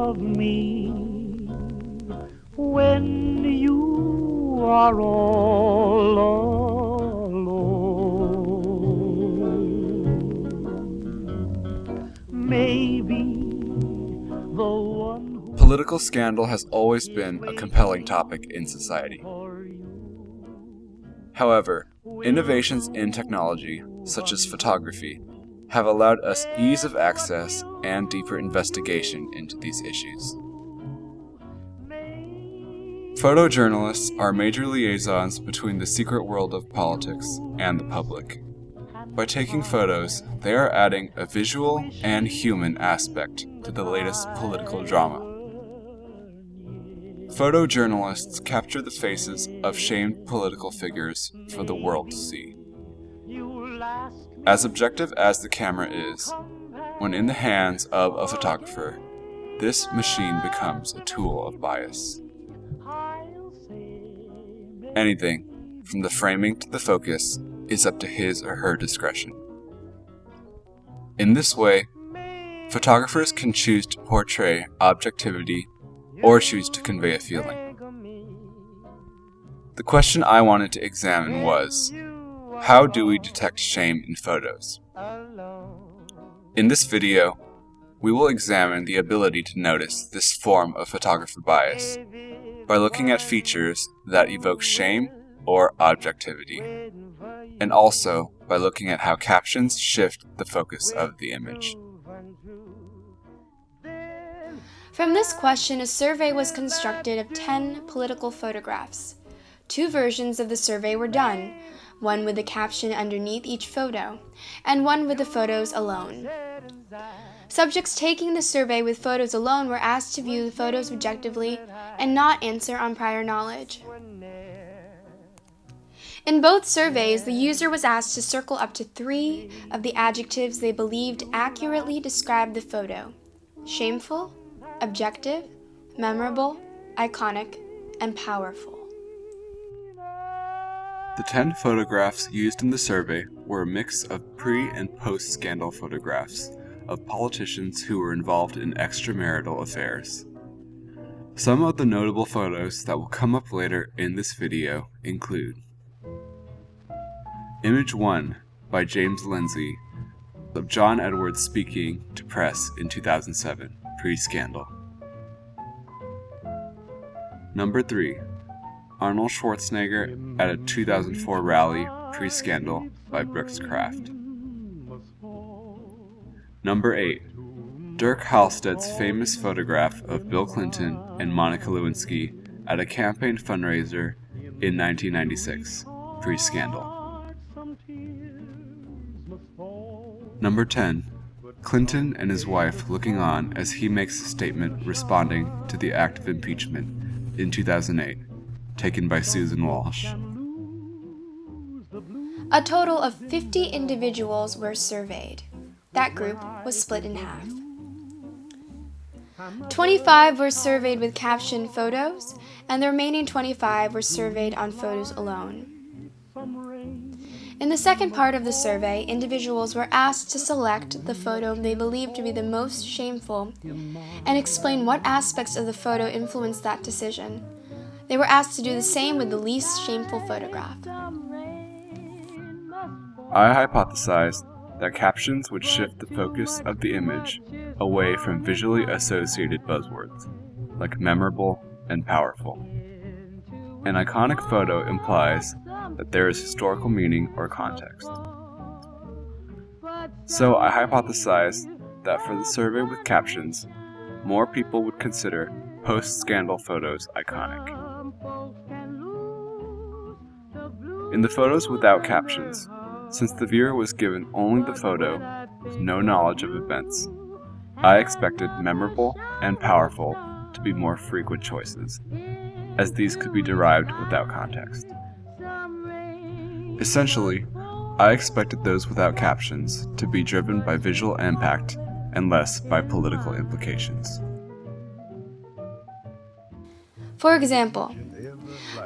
of me when you are all alone. Maybe the one who Political scandal has always been a compelling topic in society. However, innovations in technology, such as photography, have allowed us ease of access and deeper investigation into these issues. Photojournalists are major liaisons between the secret world of politics and the public. By taking photos, they are adding a visual and human aspect to the latest political drama. Photojournalists capture the faces of shamed political figures for the world to see. As objective as the camera is, when in the hands of a photographer, this machine becomes a tool of bias. Anything, from the framing to the focus, is up to his or her discretion. In this way, photographers can choose to portray objectivity or choose to convey a feeling. The question I wanted to examine was, how do we detect shame in photos? In this video, we will examine the ability to notice this form of photographer bias by looking at features that evoke shame or objectivity, and also by looking at how captions shift the focus of the image. From this question, a survey was constructed of 10 political photographs. 2 versions of the survey were done, one with the caption underneath each photo, and one with the photos alone. Subjects taking the survey with photos alone were asked to view the photos objectively and not answer on prior knowledge. In both surveys, the user was asked to circle up to 3 of the adjectives they believed accurately described the photo: shameful, objective, memorable, iconic, and powerful. The 10 photographs used in the survey were a mix of pre- and post-scandal photographs of politicians who were involved in extramarital affairs. Some of the notable photos that will come up later in this video include Image 1 by James Lindsay of John Edwards speaking to press in 2007, pre-scandal. Number 3. Arnold Schwarzenegger at a 2004 rally, pre-scandal, by Brooks Kraft. Number 8. Dirk Halsted's famous photograph of Bill Clinton and Monica Lewinsky at a campaign fundraiser in 1996, pre-scandal. Number 10. Clinton and his wife looking on as he makes a statement responding to the act of impeachment in 2008, taken by Susan Walsh. A total of 50 individuals were surveyed. That group was split in half. 25 were surveyed with captioned photos, and the remaining 25 were surveyed on photos alone. In the second part of the survey, individuals were asked to select the photo they believed to be the most shameful and explain what aspects of the photo influenced that decision. They were asked to do the same with the least shameful photograph. I hypothesized that captions would shift the focus of the image away from visually associated buzzwords, like memorable and powerful. An iconic photo implies that there is historical meaning or context. So I hypothesized that for the survey with captions, more people would consider post-scandal photos iconic. In the photos without captions, since the viewer was given only the photo with no knowledge of events, I expected memorable and powerful to be more frequent choices, as these could be derived without context. Essentially, I expected those without captions to be driven by visual impact and less by political implications. For example,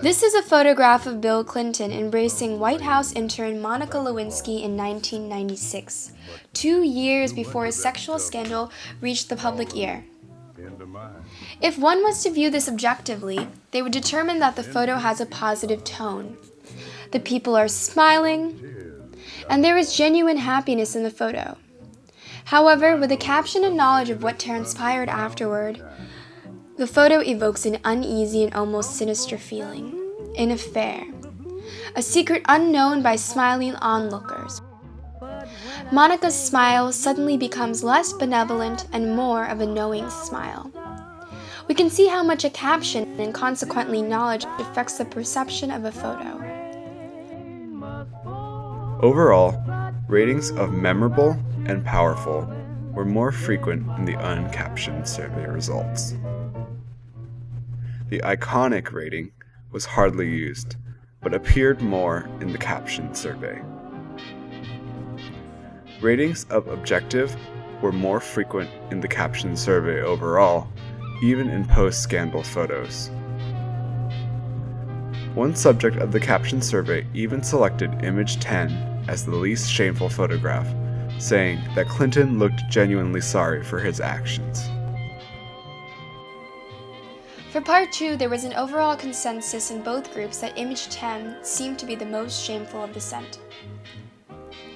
this is a photograph of Bill Clinton embracing White House intern Monica Lewinsky in 1996, 2 years before his sexual scandal reached the public ear. If one was to view this objectively, they would determine that the photo has a positive tone. The people are smiling, and there is genuine happiness in the photo. However, with the caption and knowledge of what transpired afterward, the photo evokes an uneasy and almost sinister feeling, an affair, a secret unknown by smiling onlookers. Monica's smile suddenly becomes less benevolent and more of a knowing smile. We can see how much a caption and consequently knowledge affects the perception of a photo. Overall, ratings of memorable and powerful were more frequent in the uncaptioned survey results. The iconic rating was hardly used, but appeared more in the captioned survey. Ratings of objective were more frequent in the captioned survey overall, even in post-scandal photos. One subject of the captioned survey even selected image 10 as the least shameful photograph, saying that Clinton looked genuinely sorry for his actions. For part 2, there was an overall consensus in both groups that image 10 seemed to be the most shameful of the set.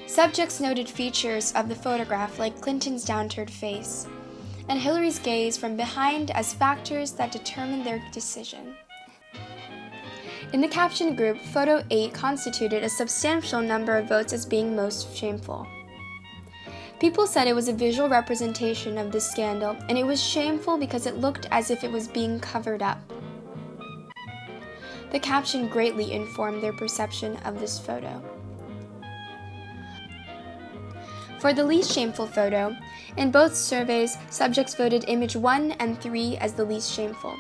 Subjects noted features of the photograph like Clinton's downturned face and Hillary's gaze from behind as factors that determined their decision. In the caption group, photo 8 constituted a substantial number of votes as being most shameful. People said it was a visual representation of this scandal, and it was shameful because it looked as if it was being covered up. The caption greatly informed their perception of this photo. For the least shameful photo, in both surveys, subjects voted image 1 and 3 as the least shameful.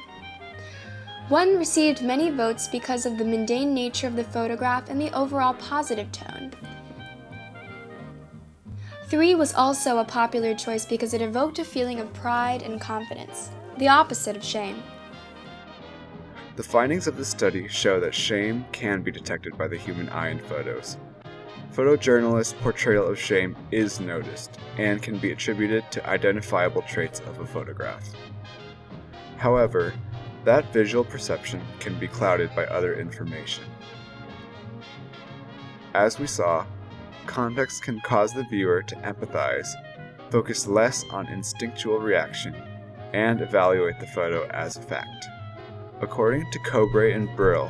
1 received many votes because of the mundane nature of the photograph and the overall positive tone. 3 was also a popular choice because it evoked a feeling of pride and confidence, the opposite of shame. The findings of the study show that shame can be detected by the human eye in photos. Photojournalists' portrayal of shame is noticed and can be attributed to identifiable traits of a photograph. However, that visual perception can be clouded by other information. As we saw, context can cause the viewer to empathize, focus less on instinctual reaction, and evaluate the photo as a fact. According to Cobre and Brill,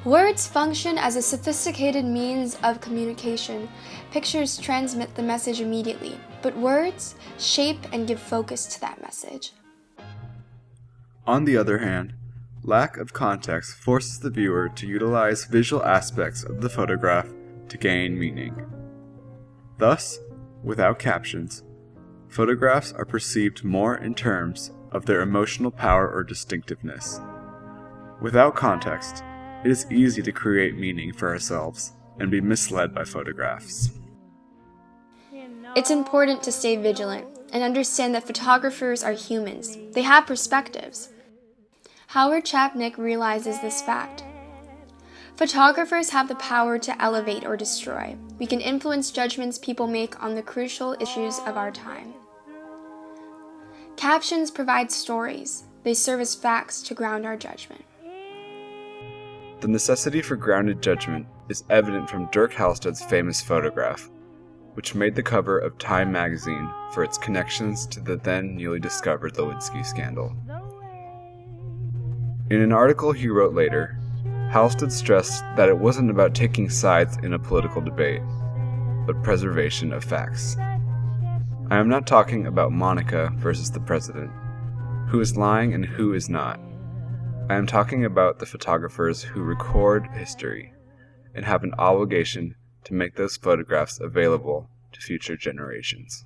words function as a sophisticated means of communication. Pictures transmit the message immediately, but words shape and give focus to that message. on the other hand, lack of context forces the viewer to utilize visual aspects of the photograph to gain meaning. Thus, without captions, photographs are perceived more in terms of their emotional power or distinctiveness. Without context, it is easy to create meaning for ourselves and be misled by photographs. It's important to stay vigilant and understand that photographers are humans. They have perspectives. Howard Chapnick realizes this fact. Photographers have the power to elevate or destroy. We can influence judgments people make on the crucial issues of our time. Captions provide stories. They serve as facts to ground our judgment. The necessity for grounded judgment is evident from Dirk Halsted's famous photograph, which made the cover of Time magazine for its connections to the then newly discovered Lewinsky scandal. In an article he wrote later, Halsted stressed that it wasn't about taking sides in a political debate, but preservation of facts. I am not talking about Monica versus the president, who is lying and who is not. I am talking about the photographers who record history and have an obligation to make those photographs available to future generations.